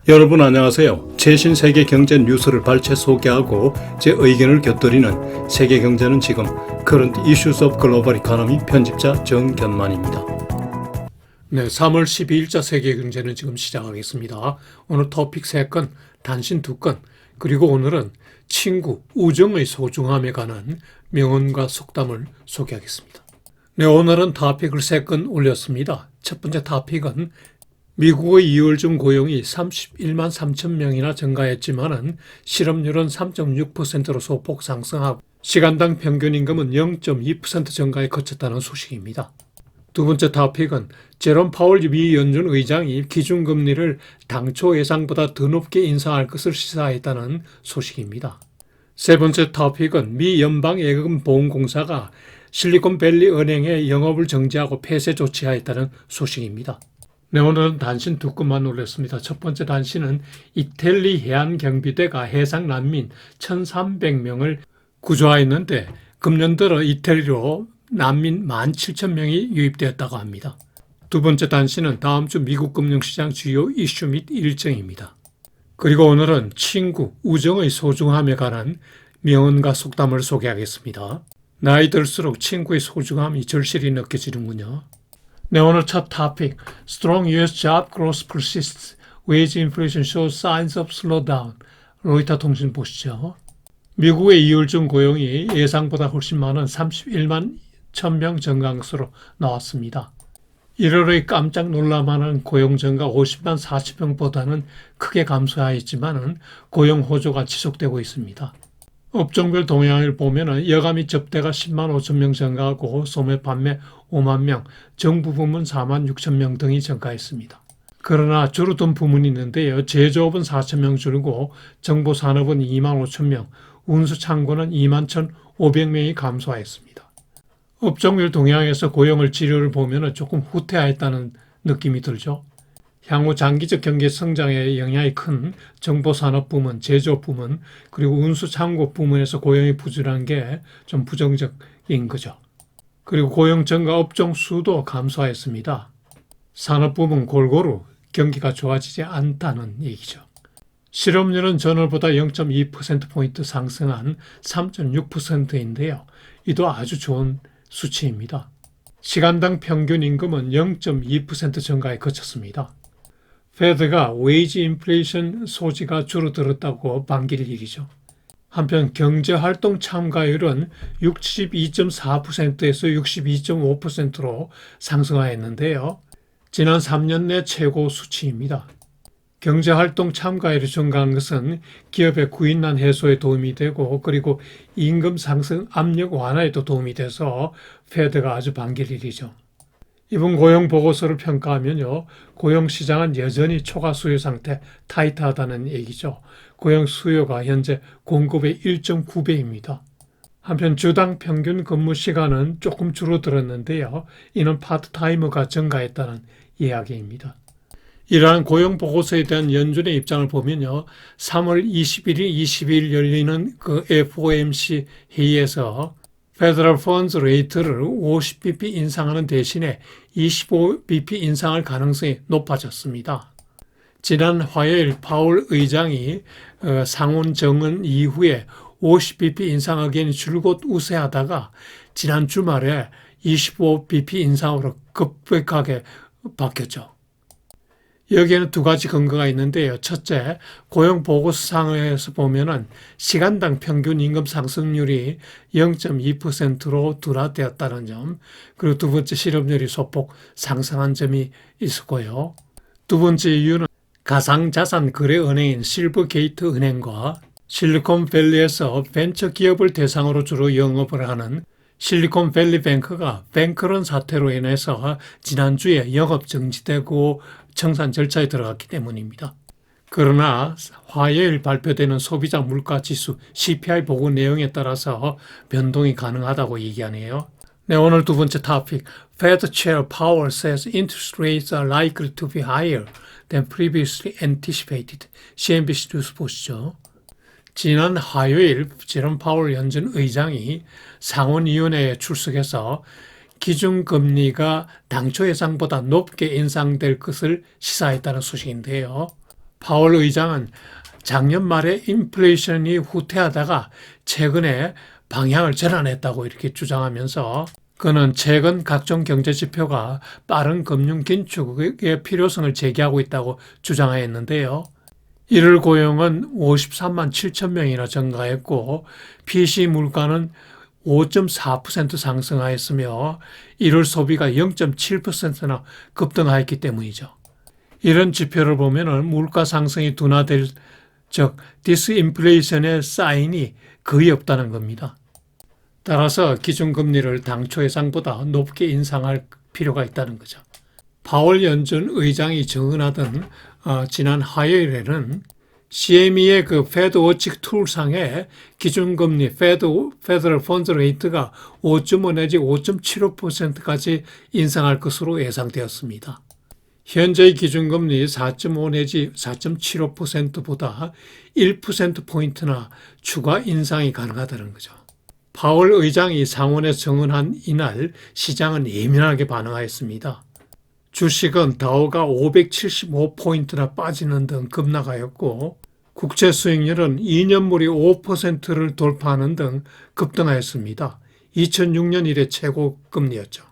여러분 안녕하세요. 최신 세계 경제 뉴스를 발췌 소개하고 제 의견을 곁들이는 세계 경제는 지금 Current Issues of Global Economy 편집자 정견만입니다. 네, 3월 12일자 세계 경제는 지금 시작하겠습니다. 오늘 토픽 3건, 단신 2건, 그리고 오늘은 친구, 우정의 소중함에 관한 명언과 속담을 소개하겠습니다. 네, 오늘은 토픽을 3건 올렸습니다. 첫 번째 토픽은 미국의 2월 중 고용이 31만 3천 명이나 증가했지만은 실업률은 3.6%로 소폭 상승하고 시간당 평균 임금은 0.2% 증가에 그쳤다는 소식입니다. 두 번째 토픽은 제롬 파월 미 연준 의장이 기준금리를 당초 예상보다 더 높게 인상할 것을 시사했다는 소식입니다. 세 번째 토픽은 미 연방예금보험공사가 실리콘밸리 은행의 영업을 정지하고 폐쇄 조치하였다는 소식입니다. 네, 오늘은 단신 2건만 올렸습니다. 첫 번째 단신은 이탈리 해안경비대가 해상 난민 1,300명을 구조하였는데 금년 들어 이태리로 난민 17,000명이 유입되었다고 합니다. 두 번째 단신은 다음 주 미국 금융시장 주요 이슈 및 일정입니다. 그리고 오늘은 친구, 우정의 소중함에 관한 명언과 속담을 소개하겠습니다. 나이 들수록 친구의 소중함이 절실히 느껴지는군요. 네, 오늘 첫 토픽, Strong U.S. job growth persists. Wage inflation shows signs of slowdown. 로이터 통신 보시죠. 미국의 2월 중 고용이 예상보다 훨씬 많은 31만 1,000명 증가한 것으로 나왔습니다. 1월의 깜짝 놀랄만한 고용 증가 50만 40명보다는 크게 감소하였지만 고용 호조가 지속되고 있습니다. 업종별 동향을 보면 여가 및 접대가 10만 5천 명 증가하고 소매 판매 5만 명, 정부 부문 4만 6천 명 등이 증가했습니다. 그러나 줄어든 부문이 있는데요. 제조업은 4천 명 줄고 정보 산업은 2만 5천 명, 운수 창고는 2만 1,500명이 감소하였습니다. 업종별 동향에서 고용을 지표를 보면 조금 후퇴하였다는 느낌이 들죠. 향후 장기적 경제 성장에 영향이 큰 정보산업 부문, 제조업 부문, 그리고 운수창고 부문에서 고용이 부진한 게 좀 부정적인 거죠. 그리고 고용 증가 업종 수도 감소하였습니다. 산업 부문 골고루 경기가 좋아지지 않다는 얘기죠. 실업률은 전월보다 0.2%포인트 상승한 3.6%인데요. 이도 아주 좋은 수치입니다. 시간당 평균 임금은 0.2% 증가에 그쳤습니다. 페드가 웨이지 인플레이션 소지가 줄어들었다고 반길 일이죠. 한편 경제활동 참가율은 62.4%에서 62.5%로 상승하였는데요. 지난 3년 내 최고 수치입니다. 경제활동 참가율이 증가한 것은 기업의 구인난 해소에 도움이 되고 그리고 임금 상승 압력 완화에도 도움이 돼서 페드가 아주 반길 일이죠. 이번 고용 보고서를 평가하면요. 고용 시장은 여전히 초과 수요 상태 타이트하다는 얘기죠. 고용 수요가 현재 공급의 1.9배입니다. 한편 주당 평균 근무 시간은 조금 줄어들었는데요. 이는 파트타이머가 증가했다는 이야기입니다. 이러한 고용 보고서에 대한 연준의 입장을 보면요. 3월 21일, 22일 열리는 그 FOMC 회의에서 Federal Funds Rate를 50bp 인상하는 대신에 25bp 인상할 가능성이 높아졌습니다. 지난 화요일 파월 의장이 상원 정원 이후에 50bp 인상하기에는 줄곧 우세하다가 지난 주말에 25bp 인상으로 급격하게 바뀌었죠. 여기에는 두 가지 근거가 있는데요. 첫째, 고용 보고서상에서 보면은 시간당 평균 임금 상승률이 0.2%로 둔화되었다는 점, 그리고 두 번째 실업률이 소폭 상승한 점이 있었고요. 두 번째 이유는 가상자산 거래 은행인 실버게이트 은행과 실리콘밸리에서 벤처 기업을 대상으로 주로 영업을 하는 실리콘밸리 뱅크가 뱅크런 사태로 인해서 지난주에 영업 정지되고 청산 절차에 들어갔기 때문입니다. 그러나 화요일 발표되는 소비자 물가 지수 CPI 보고 내용에 따라서 변동이 가능하다고 얘기하네요. 네, 오늘 두 번째 토픽. Fed Chair Powell says interest rates are likely to be higher than previously anticipated. CNBC 뉴스 보시죠. 지난 화요일 제롬 파월 연준 의장이 상원위원회에 출석해서 기준금리가 당초 예상보다 높게 인상될 것을 시사했다는 소식인데요. 파월 의장은 작년 말에 인플레이션이 후퇴하다가 최근에 방향을 전환했다고 이렇게 주장하면서 그는 최근 각종 경제 지표가 빠른 금융 긴축의 필요성을 제기하고 있다고 주장했는데요. 1월 고용은 53만 7천 명이나 증가했고 PC 물가는 5.4% 상승하였으며 1월 소비가 0.7%나 급등하였기 때문이죠. 이런 지표를 보면 물가 상승이 둔화될 즉 디스인플레이션의 사인이 거의 없다는 겁니다. 따라서 기준금리를 당초 예상보다 높게 인상할 필요가 있다는 거죠. 파월 연준 의장이 증언하던 지난 화요일에는 CME의 그 패드워치 툴상에 기준금리 페더럴 펀드 레이트가 5.5 내지 5.75%까지 인상할 것으로 예상되었습니다. 현재의 기준금리 4.5 내지 4.75%보다 1%포인트나 추가 인상이 가능하다는 거죠. 파월 의장이 상원에 증언한 이날 시장은 예민하게 반응하였습니다. 주식은 다우가 575포인트나 빠지는 등 급락하였고 국채 수익률은 2년물이 5%를 돌파하는 등 급등하였습니다. 2006년 이래 최고 금리였죠.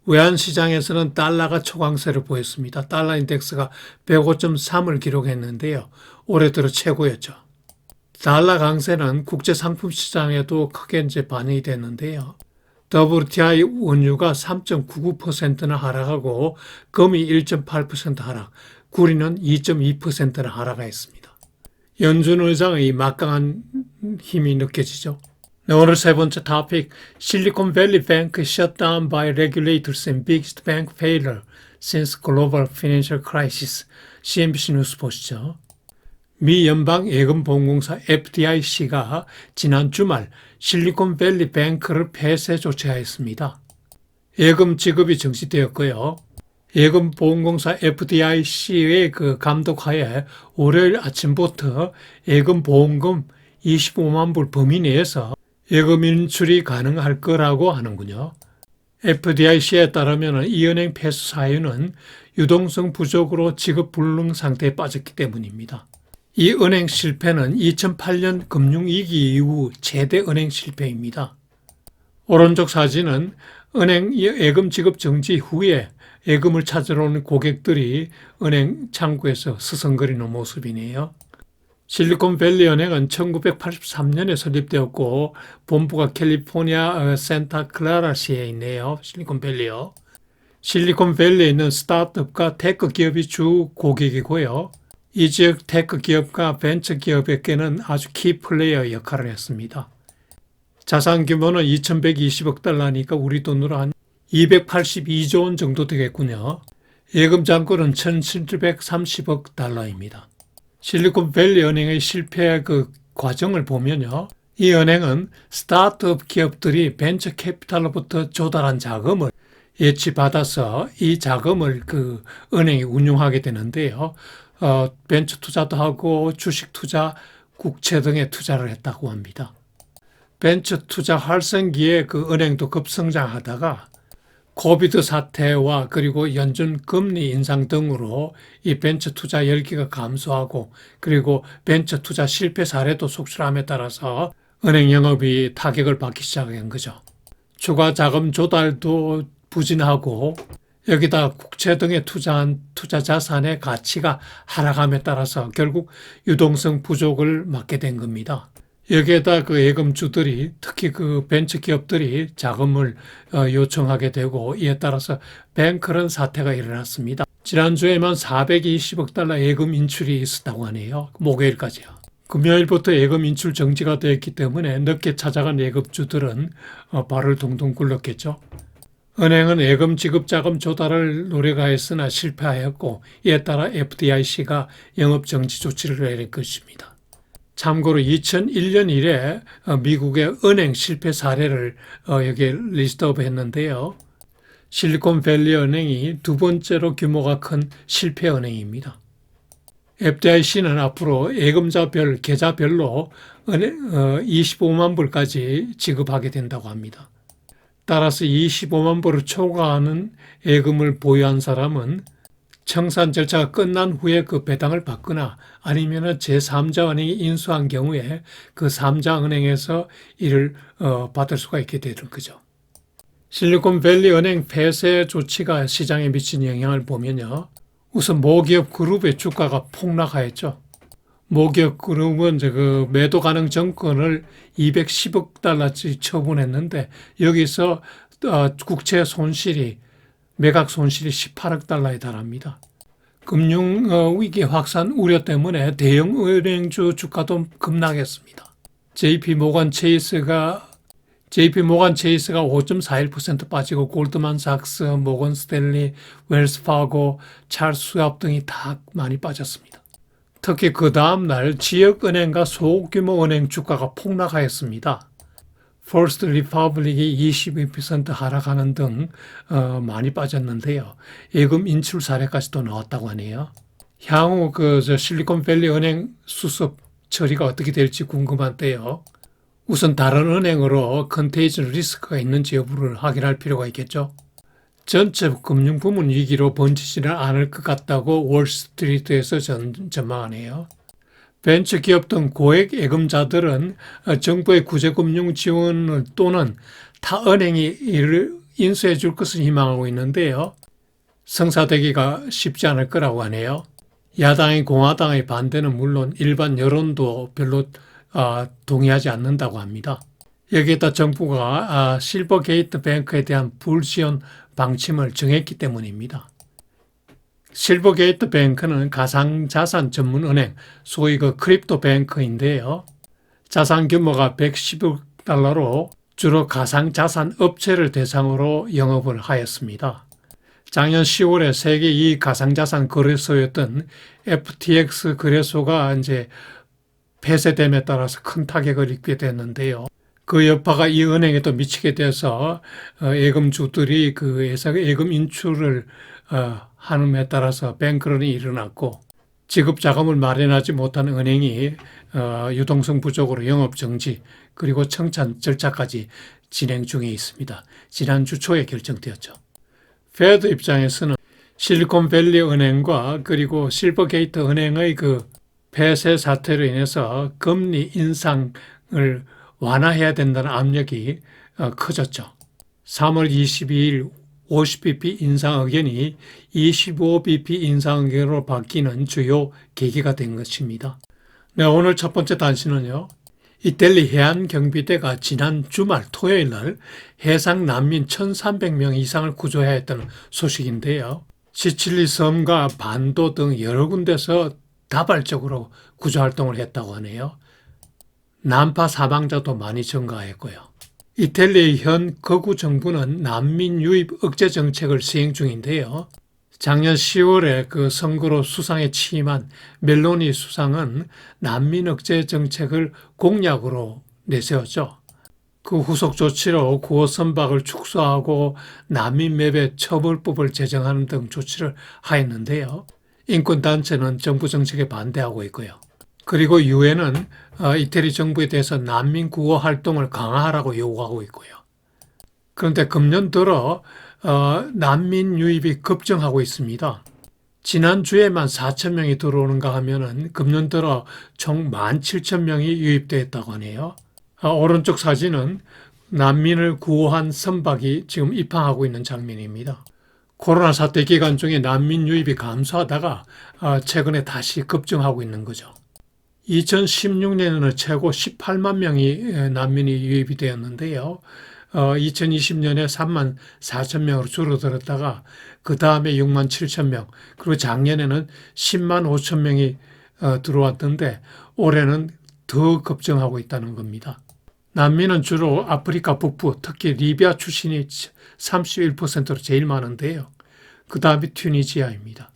외환시장에서는 달러가 초강세를 보였습니다. 달러 인덱스가 105.3을 기록했는데요. 올해 들어 최고였죠. 달러 강세는 국제 상품 시장에도 크게 이제 반영이 됐는데요. WTI 원유가 3.99%나 하락하고 금이 1.8% 하락, 구리는 2.2%나 하락했습니다. 연준 의장의 막강한 힘이 느껴지죠. 네, 오늘 세 번째 토픽, 실리콘밸리 뱅크 shut down by regulators and biggest bank failure since global financial crisis. CNBC 뉴스 보시죠. 미 연방예금보험공사 FDIC가 지난 주말 실리콘밸리 뱅크를 폐쇄 조치하였습니다. 예금 지급이 정지되었고요. 예금보험공사 FDIC의 그 감독하에 월요일 아침부터 예금보험금 25만 불 범위 내에서 예금 인출이 가능할 거라고 하는군요. FDIC에 따르면 이 은행 폐쇄 사유는 유동성 부족으로 지급 불능 상태에 빠졌기 때문입니다. 이 은행 실패는 2008년 금융위기 이후 최대 은행 실패입니다. 오른쪽 사진은 은행 예금 지급 정지 후에 예금을 찾으러 오는 고객들이 은행 창구에서 서성거리는 모습이네요. 실리콘밸리 은행은 1983년에 설립되었고 본부가 캘리포니아 산타클라라시에 있네요. 실리콘밸리요. 실리콘밸리에 있는 스타트업과 테크 기업이 주 고객이고요. 이 지역 테크 기업과 벤처 기업에게는 아주 키 플레이어 역할을 했습니다. 자산 규모는 2120억 달러니까 우리 돈으로 한 282조 원 정도 되겠군요. 예금 잔고는 1730억 달러입니다. 실리콘밸리 은행의 실패의 그 과정을 보면요. 이 은행은 스타트업 기업들이 벤처 캐피탈로부터 조달한 자금을 예치받아서 이 자금을 그 은행이 운용하게 되는데요. 벤처 투자도 하고 주식 투자, 국채 등에 투자를 했다고 합니다. 벤처 투자 활성기에 그 은행도 급성장하다가 코비드 사태와 그리고 연준 금리 인상 등으로 이 벤처 투자 열기가 감소하고 그리고 벤처 투자 실패 사례도 속출함에 따라서 은행 영업이 타격을 받기 시작한 거죠. 추가 자금 조달도 부진하고 여기다 국채 등에 투자한 투자 자산의 가치가 하락함에 따라서 결국 유동성 부족을 맞게 된 겁니다. 여기에다 그 예금주들이 특히 그 벤처 기업들이 자금을 요청하게 되고 이에 따라서 뱅크런 사태가 일어났습니다. 지난주에만 420억 달러 예금 인출이 있었다고 하네요. 목요일까지요. 금요일부터 예금 인출 정지가 되었기 때문에 늦게 찾아간 예금주들은 발을 동동 굴렀겠죠. 은행은 예금 지급 자금 조달을 노력하였으나 실패하였고 이에 따라 FDIC가 영업 정지 조치를 내릴 것입니다. 참고로 2001년 이래 미국의 은행 실패 사례를 여기에 리스트업 했는데요. 실리콘밸리 은행이 두 번째로 규모가 큰 실패 은행입니다. FDIC는 앞으로 예금자별 계좌별로 25만 불까지 지급하게 된다고 합니다. 따라서 25만 불을 초과하는 예금을 보유한 사람은 청산 절차가 끝난 후에 그 배당을 받거나 아니면 제3자 은행이 인수한 경우에 그 3자 은행에서 이를 받을 수가 있게 되는 거죠. 실리콘밸리 은행 폐쇄 조치가 시장에 미친 영향을 보면요. 우선 모기업 그룹의 주가가 폭락하였죠. 모기업 그룹은 그 매도 가능 정권을 210억 달러치 처분했는데 여기서 국채 손실이 매각 손실이 18억 달러에 달합니다. 금융위기 확산 우려 때문에 대형 은행주 주가도 급락했습니다. JP모간 체이스가 5.41% 빠지고 골드만삭스, 모건 스탠리, 웰스파고, 찰스 수압 등이 다 많이 빠졌습니다. 특히 그 다음날 지역은행과 소규모 은행 주가가 폭락하였습니다. 퍼스트 리퍼블릭이 22% 하락하는 등 많이 빠졌는데요. 예금 인출 사례까지도 나왔다고 하네요. 향후 실리콘밸리 은행 수습 처리가 어떻게 될지 궁금한데요. 우선 다른 은행으로 컨테이전 리스크가 있는지 여부를 확인할 필요가 있겠죠. 전체 금융 부문 위기로 번지지는 않을 것 같다고 월스트리트에서 전망하네요. 벤처기업 등 고액 예금자들은 정부의 구제금융 지원을 또는 타 은행이 이를 인수해 줄 것을 희망하고 있는데요. 성사되기가 쉽지 않을 거라고 하네요. 야당의 공화당의 반대는 물론 일반 여론도 별로 동의하지 않는다고 합니다. 여기에다 정부가 실버게이트 뱅크에 대한 불지원 방침을 정했기 때문입니다. 실버게이트 뱅크는 가상자산 전문 은행, 소위 크립토 뱅크인데요. 자산 규모가 110억 달러로 주로 가상자산 업체를 대상으로 영업을 하였습니다. 작년 10월에 세계 2위 가상자산 거래소였던 FTX 거래소가 이제 폐쇄됨에 따라서 큰 타격을 입게 됐는데요. 그 여파가 이 은행에도 미치게 돼서 예금주들이 그 예금 인출을 하는에 따라서 뱅크런이 일어났고 지급 자금을 마련하지 못한 은행이 유동성 부족으로 영업 정지 그리고 청산 절차까지 진행 중에 있습니다. 지난주 초에 결정되었죠. 페드 입장에서는 실리콘밸리 은행과 그리고 실버게이트 은행의 그 폐쇄 사태로 인해서 금리 인상을 완화해야 된다는 압력이 커졌죠. 3월 22일 50bp 인상 의견이 25bp 인상 의견으로 바뀌는 주요 계기가 된 것입니다. 네, 오늘 첫 번째 단신은요. 이탈리 해안경비대가 지난 주말 토요일 날 해상 난민 1,300명 이상을 구조해야 했다는 소식인데요. 시칠리 섬과 반도 등 여러 군데서 다발적으로 구조활동을 했다고 하네요. 난파 사망자도 많이 증가했고요. 이탈리아의 현 거구 정부는 난민 유입 억제 정책을 시행 중인데요. 작년 10월에 그 선거로 수상에 취임한 멜로니 수상은 난민 억제 정책을 공약으로 내세웠죠. 그 후속 조치로 구호 선박을 축소하고 난민 매매 처벌법을 제정하는 등 조치를 하였는데요. 인권단체는 정부 정책에 반대하고 있고요. 그리고 유엔은 이태리 정부에 대해서 난민 구호 활동을 강화하라고 요구하고 있고요. 그런데 금년 들어 난민 유입이 급증하고 있습니다. 지난주에만 4,000명이 들어오는가 하면은 금년 들어 총 17,000명이 유입되었다고 하네요. 오른쪽 사진은 난민을 구호한 선박이 지금 입항하고 있는 장면입니다. 코로나 사태 기간 중에 난민 유입이 감소하다가 최근에 다시 급증하고 있는 거죠. 2016년에는 최고 18만 명이 난민이 유입이 되었는데요. 2020년에 3만 4천 명으로 줄어들었다가 그 다음에 6만 7천 명 그리고 작년에는 10만 5천 명이 들어왔던데 올해는 더 급증하고 있다는 겁니다. 난민은 주로 아프리카 북부 특히 리비아 출신이 31%로 제일 많은데요. 그 다음이 튀니지아입니다.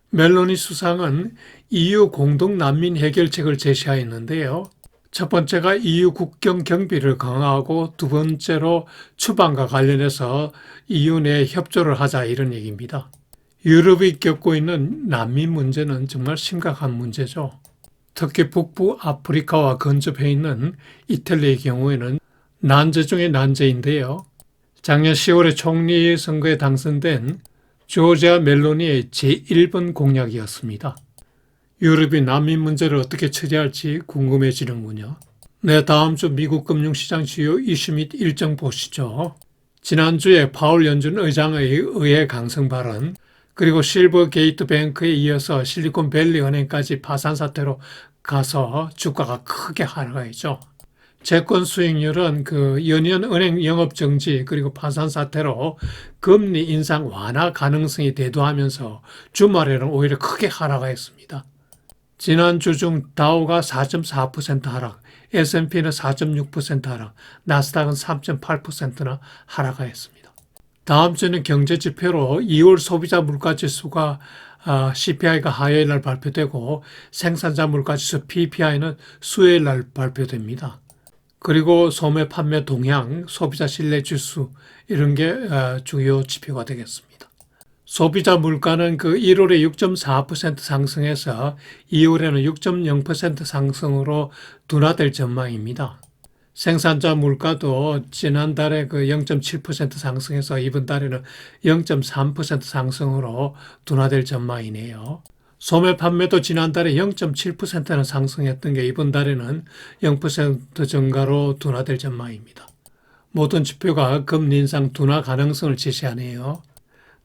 멜로니 수상은 EU 공동 난민 해결책을 제시하였는데요. 첫 번째가 EU 국경 경비를 강화하고 두 번째로 추방과 관련해서 EU 내 협조를 하자 이런 얘기입니다. 유럽이 겪고 있는 난민 문제는 정말 심각한 문제죠. 특히 북부 아프리카와 근접해 있는 이탈리아의 경우에는 난제 중의 난제인데요. 작년 10월에 총리 선거에 당선된 조지아 멜로니의 제1번 공약이었습니다. 유럽이 난민 문제를 어떻게 처리할지 궁금해지는군요. 네, 다음 주 미국 금융시장 주요 이슈 및 일정 보시죠. 지난주에 파월 연준 의장의 의회 강성 발언, 그리고 실버게이트 뱅크에 이어서 실리콘밸리 은행까지 파산 사태로 가서 주가가 크게 하락했죠. 채권 수익률은 그 연이은 은행 영업 정지 그리고 파산 사태로 금리 인상 완화 가능성이 대두하면서 주말에는 오히려 크게 하락했습니다. 지난주 중 다우가 4.4% 하락, S&P는 4.6% 하락, 나스닥은 3.8%나 하락하였습니다. 다음 주는 경제 지표로 2월 소비자 물가지수가 CPI가 화요일 날 발표되고 생산자 물가지수 PPI는 수요일 날 발표됩니다. 그리고 소매 판매 동향, 소비자 신뢰지수 이런 게 주요 지표가 되겠습니다. 소비자 물가는 그 1월에 6.4% 상승해서 2월에는 6.0% 상승으로 둔화될 전망입니다. 생산자 물가도 지난달에 그 0.7% 상승해서 이번 달에는 0.3% 상승으로 둔화될 전망이네요. 소매 판매도 지난달에 0.7%는 상승했던 게 이번 달에는 0% 증가로 둔화될 전망입니다. 모든 지표가 금리 인상 둔화 가능성을 제시하네요.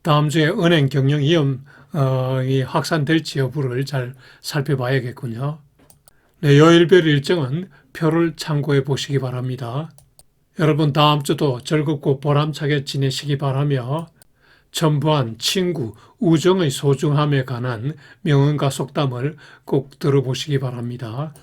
다음 주에 은행 경영 위험이 확산될지 여부를 잘 살펴봐야겠군요. 네, 요일별 일정은 표를 참고해 보시기 바랍니다. 여러분 다음 주도 즐겁고 보람차게 지내시기 바라며 첨부한 친구, 우정의 소중함에 관한 명언과 속담을 꼭 들어보시기 바랍니다.